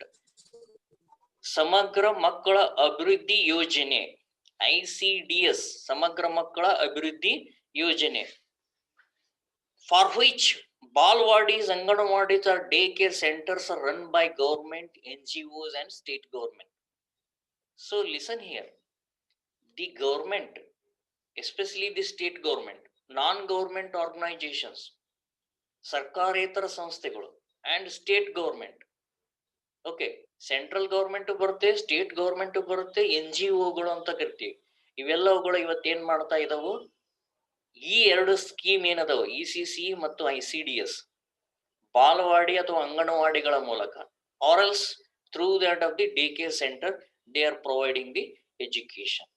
Speaker 1: ಸಮಗ್ರ ಮಕ್ಕಳ ಅಭಿವೃದ್ಧಿ ಯೋಜನೆ, ICDS, ಸಮಗ್ರ ಮಕ್ಕಳ ಅಭಿವೃದ್ಧಿ ಯೋಜನೆ, for which Balwadis, Anganwadis or daycare centers are run by government, NGOs and state government. So listen here, the government, especially the state government, non-government organizations, ಸರ್ಕಾರೇತರ ಸಂಸ್ಥೆಗಳು and state government. Okay, central government ಬರುತ್ತೆ, state government ಬರುತ್ತೆ, NGOಗಳು ಅಂತ ಕರಿತೀವಿ. ಇವೆಲ್ಲವುಗಳು ಇವತ್ತೇನ್ ಮಾಡ್ತಾ ಇದಾವು, ಈ ಎರಡು ಸ್ಕೀಮ್ ಏನದಾವು, ECC ಮತ್ತು ICDS, ಬಾಲವಾಡಿ ಅಥವಾ ಅಂಗನವಾಡಿಗಳ ಮೂಲಕ, or else through that of the daycare center, they are providing the education.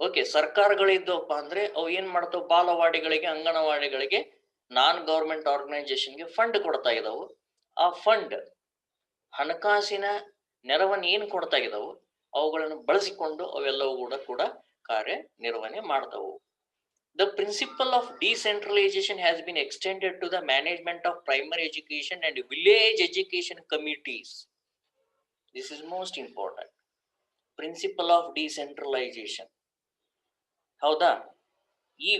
Speaker 1: Okay, ಸರ್ಕಾರಗಳಿದ್ದವಪ್ಪ ಅಂದ್ರೆ ಅವು ಏನ್ ಮಾಡ್ತಾವ, ಬಾಲವಾಡಿಗಳಿಗೆ ಅಂಗನವಾಡಿಗಳಿಗೆ ನಾನ್ ಗೌರ್ಮೆಂಟ್ ಆರ್ಗನೈಸೇಷನ್ಗೆ ಫಂಡ್ ಕೊಡ್ತಾ ಇದಾವು. ಆ ಫಂಡ್, ಹಣಕಾಸಿನ ನೆರವನ್ನು ಏನ್ ಕೊಡ್ತಾ ಇದಾವು, ಅವುಗಳನ್ನು ಬಳಸಿಕೊಂಡು ಅವೆಲ್ಲವೂ ಕೂಡ ಕಾರ್ಯನಿರ್ವಹಣೆ ಮಾಡ್ತಾವು. The principle of decentralization has been extended to the management of primary education and village education committees. This is most important. Principle of decentralization, ಹೌದಾ. ಈ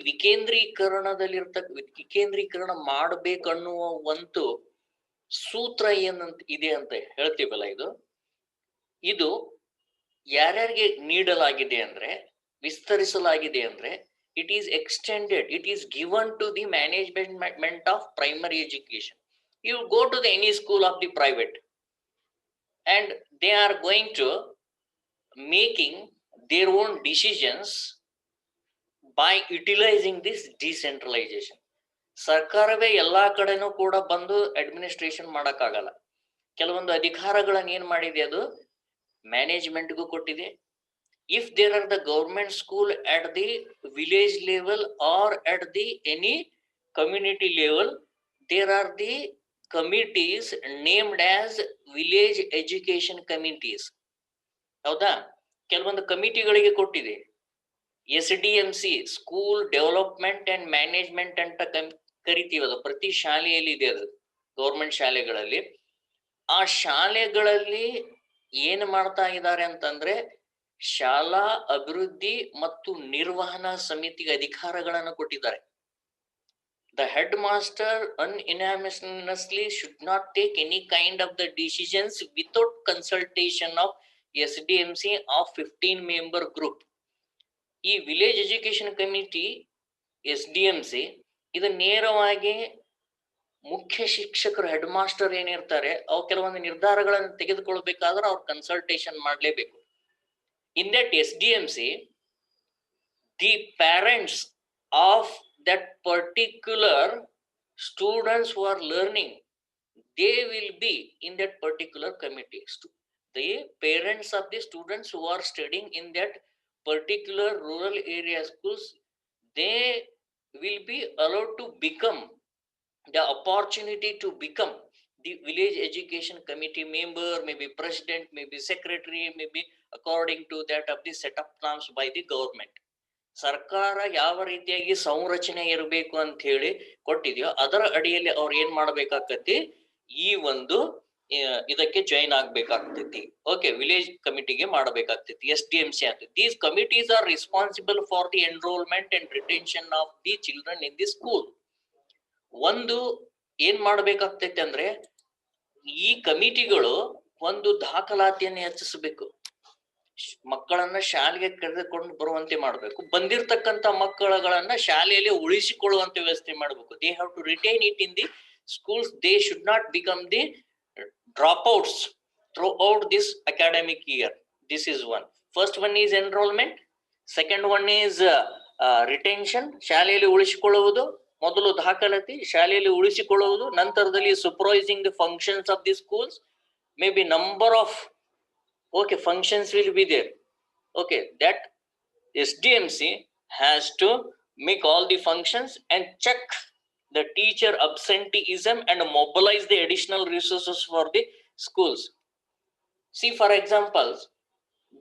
Speaker 1: ವಿಕೇಂದ್ರೀಕರಣ ಮಾಡಬೇಕನ್ನುವ ಒಂದು ಸೂತ್ರ ಏನಂತ ಇದೆ ಅಂತ ಹೇಳ್ತೀವಲ್ಲ, ಇದು ಯಾರ್ಯಾರಿಗೆ ನೀಡಲಾಗಿದೆ ಅಂದ್ರೆ, ವಿಸ್ತರಿಸಲಾಗಿದೆ ಅಂದ್ರೆ, it is extended, it is given to the management of primary education. You go to the any school of the private and they are going to making their own decisions by utilizing this decentralization. ಸರ್ಕಾರವೇ ಎಲ್ಲಾ ಕಡೆನೂ ಕೂಡ ಬಂದು administration ಮಾಡಕ್ಕಾಗಲ್ಲ. ಕೆಲವೊಂದು ಅಧಿಕಾರಗಳನ್ನ ಏನ್ ಮಾಡಿದೆ, ಅದು ಮ್ಯಾನೇಜ್ಮೆಂಟ್ಗೂ ಕೊಟ್ಟಿದೆ. If there are the government school at the village level or at the any community level, there are the committees named as village education committees, ಹೌದಾ. ಕೆಲವೊಂದು ಕಮಿಟಿಗಳಿಗೆ ಕೊಟ್ಟಿದೆ, SDMC, school development and management ಅಂತ ಕರಿತೀವಿ. ಅದು ಪ್ರತಿ ಶಾಲೆಯಲ್ಲಿ ಇದೆ, ಅದು ಗೌರ್ಮೆಂಟ್ ಶಾಲೆಗಳಲ್ಲಿ. ಆ ಶಾಲೆಗಳಲ್ಲಿ ಏನ್ ಮಾಡ್ತಾ ಇದ್ದಾರೆ ಅಂತಂದ್ರೆ, ಶಾಲಾ ಅಭಿವೃದ್ಧಿ ಮತ್ತು ನಿರ್ವಹಣಾ ಸಮಿತಿಗೆ ಅಧಿಕಾರಗಳನ್ನು ಕೊಟ್ಟಿದ್ದಾರೆ. The headmaster unanimously should not take any kind of the decisions without consultation of SDMC of 15-member group. ಈ ವಿಲೇಜ್ ಎಜುಕೇಶನ್ ಕಮಿಟಿ SDMC ಇದು ನೇರವಾಗಿ ಮುಖ್ಯ ಶಿಕ್ಷಕರು, ಹೆಡ್ ಮಾಸ್ಟರ್ ಏನಿರ್ತಾರೆ, ಅವ್ರು ಕೆಲವೊಂದು ನಿರ್ಧಾರಗಳನ್ನು ತೆಗೆದುಕೊಳ್ಬೇಕಾದ್ರೆ ಅವ್ರು ಕನ್ಸಲ್ಟೇಷನ್ ಮಾಡಲೇಬೇಕು. In that SDMC, the parents of that particular students who are learning, they will be in that particular committee. The parents of the students who are studying in that particular rural area schools, they will be allowed to become the opportunity to become the village education committee member, maybe president, maybe secretary, maybe according to that of the setup norms by the government. ಸರ್ಕಾರ ಯಾವ ರೀತಿಯಾಗಿ ಸಂರಚನೆ ಇರಬೇಕು ಅಂತ ಹೇಳಿ ಕೊಟ್ಟಿದ್ಯೋ ಅದರ ಅಡಿಯಲ್ಲಿ ಅವ್ರು ಏನ್ ಮಾಡ್ಬೇಕಾಗ್ತೈತಿ, ಈ ಒಂದು ಇದಕ್ಕೆ ಜಾಯಿನ್ ಆಗ್ಬೇಕಾಗ್ತೈತಿ. ಓಕೆ, ವಿಲೇಜ್ ಕಮಿಟಿಗೆ ಮಾಡಬೇಕಾಗ್ತೈತಿ, SDMC ಅಂತ. These committees are responsible for the enrolment and retention of the children in the school. ಒಂದು ಏನ್ ಮಾಡ್ಬೇಕಾಗ್ತೈತಿ ಅಂದ್ರೆ, ಈ ಕಮಿಟಿಗಳು ಒಂದು ದಾಖಲಾತಿಯನ್ನು ಹೆಚ್ಚಿಸಬೇಕು, ಮಕ್ಕಳನ್ನ ಶಾಲೆಗೆ ಕರೆದುಕೊಂಡು ಬರುವಂತೆ ಮಾಡಬೇಕು, ಬಂದಿರತಕ್ಕಂತ ಮಕ್ಕಳನ್ನ ಶಾಲೆಯಲ್ಲಿ ಉಳಿಸಿಕೊಳ್ಳುವಂತೆ ವ್ಯವಸ್ಥೆ ಮಾಡಬೇಕು. They have to retain it in the schools. They should not become the dropouts throughout this academic year. This is one. First one is enrollment, second one is retention, ಶಾಲೆಯಲ್ಲಿ ಉಳಿಸಿಕೊಳ್ಳುವುದು. ಮೊದಲು ದಾಖಲಾತಿ, ಶಾಲೆಯಲ್ಲಿ ಉಳಿಸಿಕೊಳ್ಳುವುದು, ನಂತರದಲ್ಲಿ supervising the functions of the schools. Maybe number of functions will be there. Okay, that SDMC has to make all the functions and check the teacher absenteeism and mobilize the additional resources for the schools. See, for example,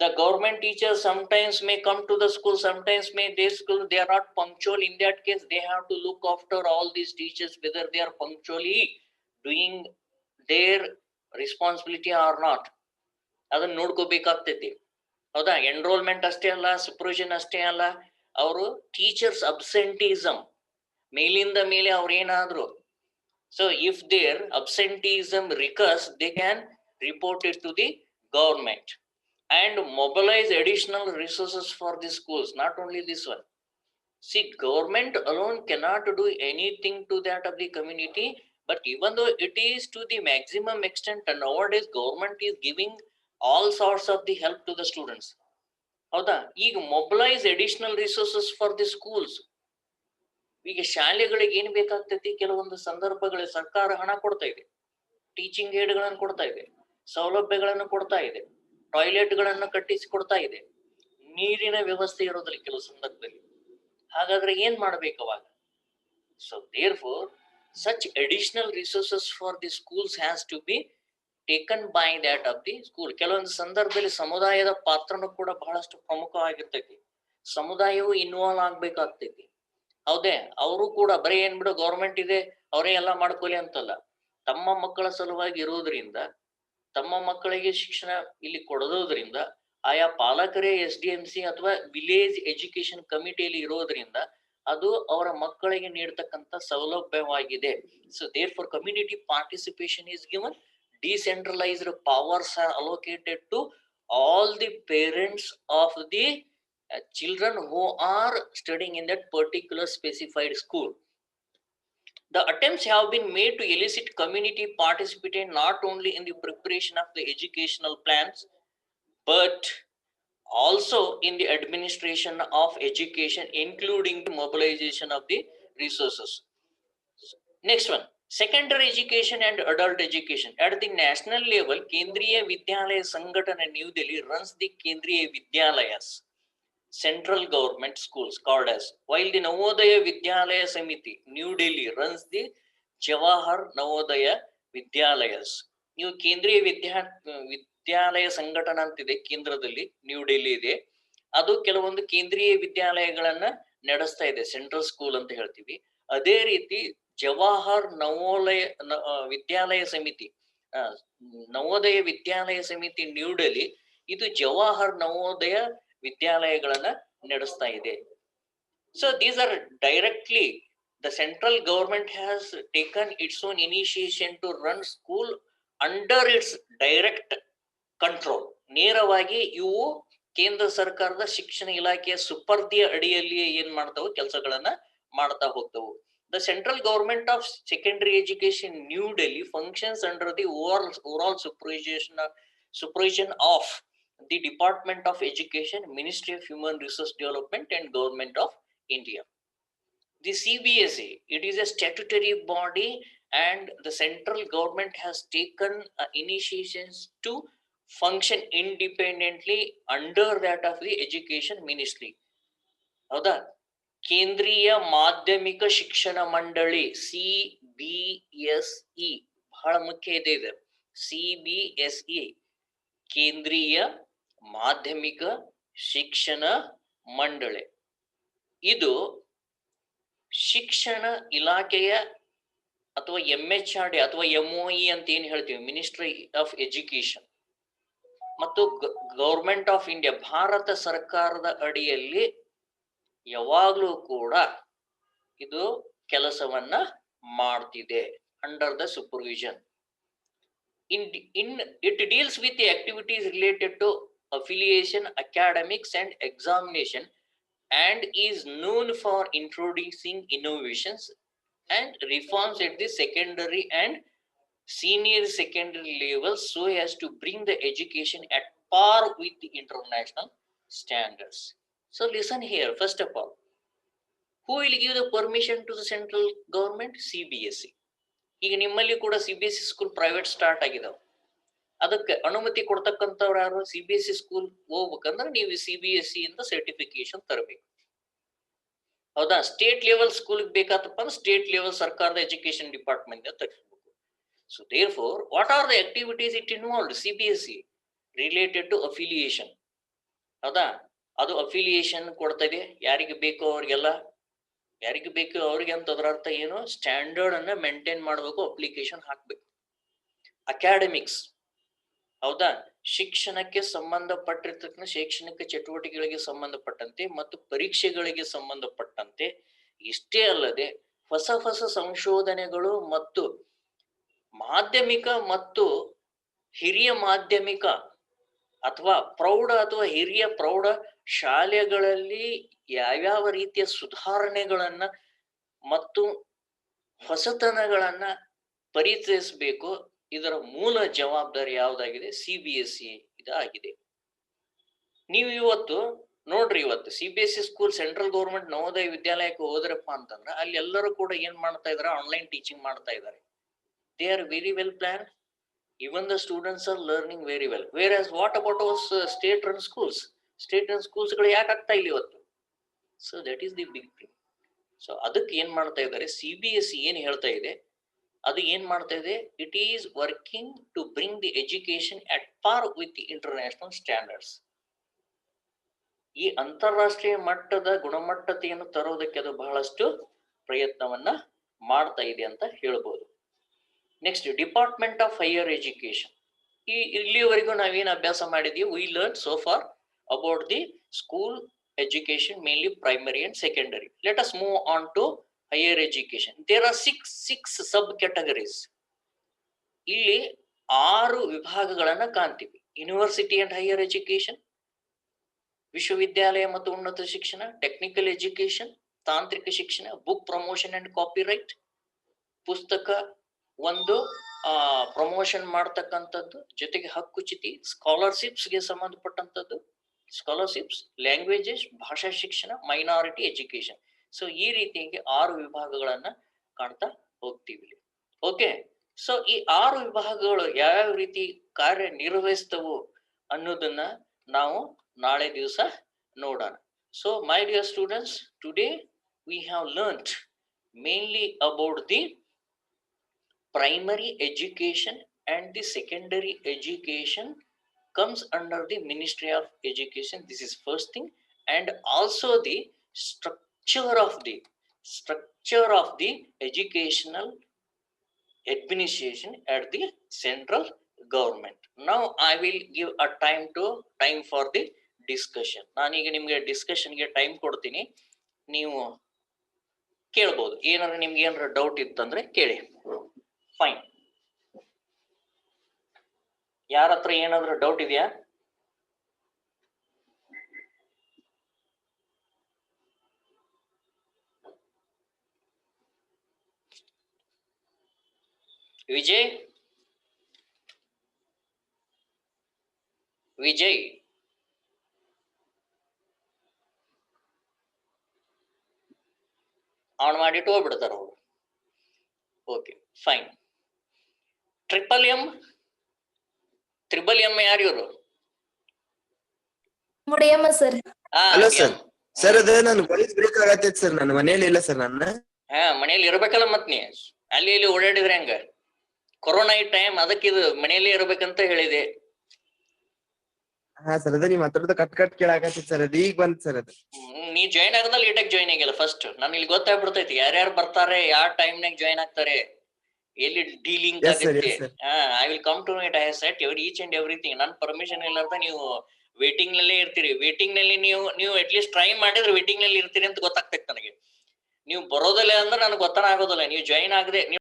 Speaker 1: the government teachers sometimes may come to the school, sometimes they are not punctual. In that case, they have to look after all these teachers, whether they are punctually doing their responsibility or not. ಅದನ್ನ ನೋಡ್ಕೋಬೇಕಾಗ್ತೈತಿ. ಹೌದಾ? Enrolment ಅಷ್ಟೇ ಅಲ್ಲ, supervision ಅಷ್ಟೇ ಅಲ್ಲ, ಅವರು teachers ಅಬ್ಸೆಂಟಿಸಮ್ ಮೇಲಿಂದ ಮೇಲೆ ಅವ್ರು ಏನಾದ್ರು, so if there absenteeism recurs, they can report it to the government and mobilize additional resources for the schools. Not only this one. See, government alone cannot do anything to that of the community, but even though it is to the maximum extent, and nowadays government is giving all sorts of the help to the students. ಹೌದಾ? ಈಗ mobilise additional resources for the schools. ಈಗ ಶಾಲೆಗಳಿಗೆ ಏನ್ ಬೇಕಾಗ್ತೈತಿ, ಕೆಲವೊಂದು ಸಂದರ್ಭಗಳಲ್ಲಿ ಸರ್ಕಾರ ಹಣ ಕೊಡ್ತಾ ಇದೆ, ಟೀಚಿಂಗ್ ಏಡ್ಗಳನ್ನು ಕೊಡ್ತಾ ಇದೆ, ಸೌಲಭ್ಯಗಳನ್ನು ಕೊಡ್ತಾ ಇದೆ, ಟಾಯ್ಲೆಟ್ಗಳನ್ನು ಕಟ್ಟಿಸಿ ಕೊಡ್ತಾ ಇದೆ, ನೀರಿನ ವ್ಯವಸ್ಥೆ ಇರೋದಿಲ್ಲ ಕೆಲವು ಸಂದರ್ಭದಲ್ಲಿ. ಹಾಗಾದ್ರೆ ಏನ್ ಮಾಡ್ಬೇಕು ಅವಾಗ? So therefore such additional resources for the schools has to be taken by that of the school. ಕೆಲವೊಂದು ಸಂದರ್ಭದಲ್ಲಿ ಸಮುದಾಯದ ಪಾತ್ರನೂ ಕೂಡ ಬಹಳಷ್ಟು ಪ್ರಮುಖವಾಗಿರ್ತೈತಿ. ಸಮುದಾಯವು ಇನ್ವಾಲ್ವ್ ಆಗ್ಬೇಕಾಗ್ತೈತಿ. ಹೌದೇ? ಅವರು ಕೂಡ ಬರೀ ಏನ್ ಬಿಡು ಗೌರ್ಮೆಂಟ್ ಇದೆ ಅವರೇ ಎಲ್ಲ ಮಾಡ್ಕೊಲಿ ಅಂತಲ್ಲ. ತಮ್ಮ ಮಕ್ಕಳ ಸಲುವಾಗಿ ಇರೋದ್ರಿಂದ, ತಮ್ಮ ಮಕ್ಕಳಿಗೆ ಶಿಕ್ಷಣ ಇಲ್ಲಿ ಕೊಡೋದ್ರಿಂದ, ಆಯಾ ಪಾಲಕರೇ SDMC ಅಥವಾ ವಿಲೇಜ್ ಎಜುಕೇಶನ್ ಕಮಿಟಿಯಲ್ಲಿ ಇರೋದ್ರಿಂದ ಅದು ಅವರ ಮಕ್ಕಳಿಗೆ ನೀಡತಕ್ಕಂತ ಸೌಲಭ್ಯವಾಗಿದೆ. So therefore community participation is given. Decentralized powers are allocated to all the parents of the children who are studying in that particular specified school. The attempts have been made to elicit community participation not only in the preparation of the educational plans, but also in the administration of education, including the mobilization of the resources. Next one, secondary education and adult education. At the national level, Kendriya Vidyalaya Sangatana New Delhi runs the Kendriya Vidyalayas, central government schools called as, while the Navodaya Vidyalaya Samiti New Delhi runs the Jawahar Navodaya Vidyalayas. New Kendriya ವಿದ್ಯಾಲಯ ಸಂಘಟನಾ ಅಂತಿದೆ ಕೇಂದ್ರದಲ್ಲಿ, new Delhi ಇದೆ. ಅದು ಕೆಲವೊಂದು ಕೇಂದ್ರೀಯ ವಿದ್ಯಾಲಯಗಳನ್ನ ನಡೆಸ್ತಾ ಇದೆ, central school ಅಂತ ಹೇಳ್ತೀವಿ. ಅದೇ ರೀತಿ ಜವಾಹರ್ ವಿದ್ಯಾಲಯ ಸಮಿತಿ, ನವೋದಯ ವಿದ್ಯಾಲಯ ಸಮಿತಿ ನ್ಯೂ ಡೆಲ್ಲಿ, ಇದು ಜವಾಹರ್ ನವೋದಯ ವಿದ್ಯಾಲಯಗಳನ್ನ ನಡೆಸ್ತಾ ಇದೆ. So these are directly the central government has taken its own initiation to run school under its direct control. ನೇರವಾಗಿ ಇವು ಕೇಂದ್ರ ಸರ್ಕಾರದ ಶಿಕ್ಷಣ ಇಲಾಖೆಯ ಸುಪರ್ದಿಯ ಅಡಿಯಲ್ಲಿ ಏನ್ ಮಾಡ್ತಾವು, ಕೆಲಸಗಳನ್ನ ಮಾಡ್ತಾ ಹೋಗ್ತಾವು. The central government of secondary education New Delhi functions under the overall supervision of the Department of Education, Ministry of Human Resource Development and Government of India. The CBSE, it is a statutory body and the central government has taken initiations to function independently under that of the education ministry. ಹೌದಾ? ಕೇಂದ್ರೀಯ ಮಾಧ್ಯಮಿಕ ಶಿಕ್ಷಣ ಮಂಡಳಿ CBSE, ಬಹಳ ಮುಖ್ಯ ಇದೆ ಇದು. CBSE ಕೇಂದ್ರೀಯ ಮಾಧ್ಯಮಿಕ ಶಿಕ್ಷಣ ಮಂಡಳಿ. ಇದು ಶಿಕ್ಷಣ ಇಲಾಖೆಯ ಅಥವಾ MHRD ಅಥವಾ MOE ಅಂತ ಏನ್ ಹೇಳ್ತೀವಿ, ಮಿನಿಸ್ಟ್ರಿ ಆಫ್ ಎಜುಕೇಶನ್, ಮತ್ತು ಗವರ್ಮೆಂಟ್ ಆಫ್ ಇಂಡಿಯಾ, ಭಾರತ ಸರ್ಕಾರದ ಅಡಿಯಲ್ಲಿ ಯಾವಾಗ್ಲೂ ಕೂಡ ಇದು ಕೆಲಸವನ್ನ ಮಾಡ್ತಿದೆ, under the supervision. It deals with the activities related to affiliation, academics and examination, and is known for introducing innovations and reforms at the secondary and senior secondary levels so as to bring the education at par with the international standards. So listen here, first of all, who will give the permission to the central government? CBSE. ಈಗ ನಿಮ್ಮಲ್ಲಿ ಕೂಡ CBSE school private start ಆಗಿದಾವೆ, ಅದಕ್ಕೆ ಅನುಮತಿ ಕೊಡ್ತಕ್ಕಂಥವ್ರು ಯಾರು? CBSE school ಹೋಗ್ಬೇಕಂದ್ರೆ ನೀವು CBSE ಇಂದ ಸರ್ಟಿಫಿಕೇಶನ್ ತರಬೇಕು, ಹೌದಾ? ಸ್ಟೇಟ್ ಲೆವೆಲ್ ಸ್ಕೂಲ್ ಬೇಕಾತಪ್ಪ ಅಂದ್ರೆ ಸ್ಟೇಟ್ ಲೆವೆಲ್ ಸರ್ಕಾರದ ಎಜುಕೇಶನ್ ಡಿಪಾರ್ಟ್ಮೆಂಟ್ ತರಿಸ್ಬೇಕು. So therefore what are the activities it involved? CBSE related to affiliation, ಹೌದಾ? ಅದು ಅಫಿಲಿಯೇಷನ್ ಕೊಡ್ತದೆ, ಯಾರಿಗೆ ಬೇಕೋ ಅವ್ರಿಗೆಲ್ಲ, ಯಾರಿಗೆ ಬೇಕು ಅವ್ರಿಗೆ ಅಂತ. ಅದರ ಅರ್ಥ ಏನು? ಸ್ಟ್ಯಾಂಡರ್ಡ್ ಅನ್ನ ಮೇಂಟೈನ್ ಮಾಡಬೇಕು, ಅಪ್ಲಿಕೇಶನ್ ಹಾಕ್ಬೇಕು. ಅಕಾಡೆಮಿಕ್ಸ್, ಹೌದಾ? ಶಿಕ್ಷಣಕ್ಕೆ ಸಂಬಂಧಪಟ್ಟಿರ್ತಕ್ಕಂಥ ಶೈಕ್ಷಣಿಕ ಚಟುವಟಿಕೆಗಳಿಗೆ ಸಂಬಂಧಪಟ್ಟಂತೆ ಮತ್ತು ಪರೀಕ್ಷೆಗಳಿಗೆ ಸಂಬಂಧಪಟ್ಟಂತೆ. ಇಷ್ಟೇ ಅಲ್ಲದೆ ಹೊಸ ಹೊಸ ಸಂಶೋಧನೆಗಳು ಮತ್ತು ಮಾಧ್ಯಮಿಕ ಮತ್ತು ಹಿರಿಯ ಮಾಧ್ಯಮಿಕ ಅಥವಾ ಪ್ರೌಢ ಅಥವಾ ಹಿರಿಯ ಪ್ರೌಢ ಶಾಲೆಗಳಲ್ಲಿ ಯಾವ್ಯಾವ ರೀತಿಯ ಸುಧಾರಣೆಗಳನ್ನ ಮತ್ತು ಹೊಸತನಗಳನ್ನ ಪರಿಚಯಿಸಬೇಕು, ಇದರ ಮೂಲ ಜವಾಬ್ದಾರಿ ಯಾವ್ದಾಗಿದೆ? CBSE ಇದಾಗಿದೆ. ನೀವು ಇವತ್ತು ನೋಡ್ರಿ, ಇವತ್ತು CBSE school central government Navodaya ವಿದ್ಯಾಲಯಕ್ಕೆ ಹೋದ್ರಪ್ಪ ಅಂತಂದ್ರೆ ಅಲ್ಲಿ ಎಲ್ಲರೂ ಕೂಡ ಏನ್ ಮಾಡ್ತಾ ಇದಾರೆ? ಆನ್ಲೈನ್ ಟೀಚಿಂಗ್ ಮಾಡ್ತಾ ಇದ್ದಾರೆ. They are very well planned. Even the students are learning very well. Whereas what about those state-run schools? State-run schools ಗಳು ಯಾಕೆ ಆಗ್ತಾ ಇಲ್ಲ ಇವತ್ತು? So that is the big thing. So ಅದಕ್ಕೆ ಏನ್ ಮಾಡ್ತಾ ಇದ್ದಾರೆ? CBSE ಏನ್ ಹೇಳ್ತಾ ಇದೆ, ಅದು ಏನ್ ಮಾಡ್ತಾ ಇದೆ? It is working to bring the education at par with the international standards. ಈ ಅಂತಾರಾಷ್ಟ್ರೀಯ ಮಟ್ಟದ ಗುಣಮಟ್ಟತೆಯನ್ನು ತರೋದಕ್ಕೆ ಅದು ಬಹಳಷ್ಟು ಪ್ರಯತ್ನವನ್ನ ಮಾಡ್ತಾ ಇದೆ ಅಂತ ಹೇಳ್ಬೋದು. Next, department of higher education. ಇಲ್ಲಿವರೆಗೂ ನಾವೇನ್ ಅಭ್ಯಾಸ ಮಾಡಿದೀವಿ? We learn so far about the school education, mainly primary and secondary. Let us move on to higher education. There are six subcategories. ಇಲ್ಲಿ 6 ವಿಭಾಗಗಳನ್ನ ಕಾಣ್ತೀವಿ. ಯೂನಿವರ್ಸಿಟಿ ಅಂಡ್ ಹೈಯರ್ ಎಜುಕೇಶನ್, ವಿಶ್ವವಿದ್ಯಾಲಯ ಮತ್ತು ಉನ್ನತ ಶಿಕ್ಷಣ, ಟೆಕ್ನಿಕಲ್ ಎಜುಕೇಶನ್, ತಾಂತ್ರಿಕ ಶಿಕ್ಷಣ, ಬುಕ್ ಪ್ರಮೋಷನ್ ಅಂಡ್ ಕಾಪಿರೈಟ್, ಪುಸ್ತಕ ಒಂದು ಪ್ರಮೋಷನ್ ಮಾಡ್ತಕ್ಕಂಥದ್ದು, ಜೊತೆಗೆ ಹಕ್ಕುಚ್ಯುತಿ, ಸ್ಕಾಲರ್ಶಿಪ್ಸ್ ಗೆ ಸಂಬಂಧಪಟ್ಟಂತದ್ದು, ಸ್ಕಾಲರ್ಶಿಪ್ಸ್, ಲ್ಯಾಂಗ್ವೇಜಸ್, ಭಾಷಾ ಶಿಕ್ಷಣ, ಮೈನಾರಿಟಿ ಎಜುಕೇಶನ್. ಸೊ ಈ ರೀತಿಯಾಗಿ 6 ವಿಭಾಗಗಳನ್ನ ಕಾಣ್ತಾ ಹೋಗ್ತೀವಿ. ಓಕೆ, ಸೊ ಈ 6 ವಿಭಾಗಗಳು ಯಾವ್ಯಾವ ರೀತಿ ಕಾರ್ಯ ನಿರ್ವಹಿಸ್ತವು ಅನ್ನೋದನ್ನ ನಾವು ನಾಳೆ ದಿವಸ ನೋಡೋಣ. So my dear students, today we have learned mainly about the primary education and the secondary education comes under the Ministry of Education. This is first thing. And also the structure of the educational administration at the central government. Now I will give a time for the discussion. ನಾನೀಗ ನಿಮ್ಗೆ ಡಿಸ್ಕಷನ್ಗೆ time ಕೊಡ್ತೀನಿ, ನೀವು ಕೇಳ್ಬೋದು. ಏನಾರ ನಿಮ್ಗೆ ಏನಾರ doubt ಇತ್ತಂದ್ರೆ ಕೇಳಿ. ಫೈನ್. ಯಾರ ಹತ್ರ ಏನಾದ್ರೂ ಡೌಟ್ ಇದೆಯಾ? ವಿಜಯ್ ಆನ್ ಮಾಡಿಟ್ಟು ಹೋಗ್ಬಿಡ್ತಾರ ಅವರು. Okay, fine. ಟ್ರಿಪಲ್ ಎಂ ಯಾರು ಇವರು?
Speaker 3: ಮುಡಿಯಮ್ಮ ಸರ್. ಸರ್ ಅದ ನಾನು ವಾಯ್ಸ್ ಬ್ರೇಕ್ ಆಗತ್ತೈತಿ ಸರ್, ನನ್ನ ಮನೇಲಿ ಇಲ್ಲ ಸರ್. ನನ್ನ
Speaker 1: ಹಾ ಮನೇಲಿ ಇರ್ಬೇಕಲ್ಲ ಮತ್ ನೀ ಅಲ್ಲಿ ಇಲ್ಲಿ ಓಡಾಡಿದ್ರೆ ಹೆಂಗ? ಕೊರೋನಾ ಈ ಟೈಮ್, ಅದಕ್ಕೆ ಇದು ಮನೆಯಲ್ಲೇ ಇರ್ಬೇಕಂತ ಹೇಳಿದೆ.
Speaker 3: ಹಾ ಸರ್, ಅದ ನೀವ್ ಮಾತಾಡೋದು ಕಟ್ ಕಟ್ ಕೇಳಾಕತ್ತೈತಿ ಸರ್, ಅದ ಈಗ ಬಂತ್ ಸರ್ ಅದು.
Speaker 1: ನೀ ಜಾಯ್ನ್ ಆಗದ ಲೇಟಾಗಿ ಜಾಯ್ನ್ ಆಗಿಲ್ಲ. ಫಸ್ಟ್ ನಾನು ಇಲ್ಲಿ ಗೊತ್ತಾಗ್ಬಿಡ್ತೈತಿ ಯಾರ್ಯಾರು ಬರ್ತಾರೆ, ಯಾವ ಟೈಮ್ನಾಗ ಜಾಯ್ನ್ ಆಗ್ತಾರೆ, ಎಲ್ಲಿ ಡೀಲಿಂಗ್
Speaker 3: Yes sir,
Speaker 1: ಆಗುತ್ತೆ.
Speaker 3: yes sir.
Speaker 1: I will come to it. I set each and everything. ನನ್ನ ಪರ್ಮಿಷನ್ ಇಲ್ಲಾರ್ದ ನೀವು ವೇಟಿಂಗ್ ನಲ್ಲೇ ಇರ್ತೀರಿ. ವೇಟಿಂಗ್ ನಲ್ಲಿ ನೀವು ಅಟ್ ಲೀಸ್ಟ್ ಟ್ರೈ ಮಾಡಿದ್ರೆ ವೇಟಿಂಗ್ ನಲ್ಲಿ ಇರ್ತೀರಿ ಅಂತ ಗೊತ್ತಾಗ್ತೈತಿ ನನಗೆ. ನೀವು ಬರೋದಿಲ್ಲ ಅಂದ್ರೆ ನನಗೆ ಗೊತ್ತಾಗೋದಿಲ್ಲ. ನೀವು ಜಾಯ್ನ್ ಆಗದೆ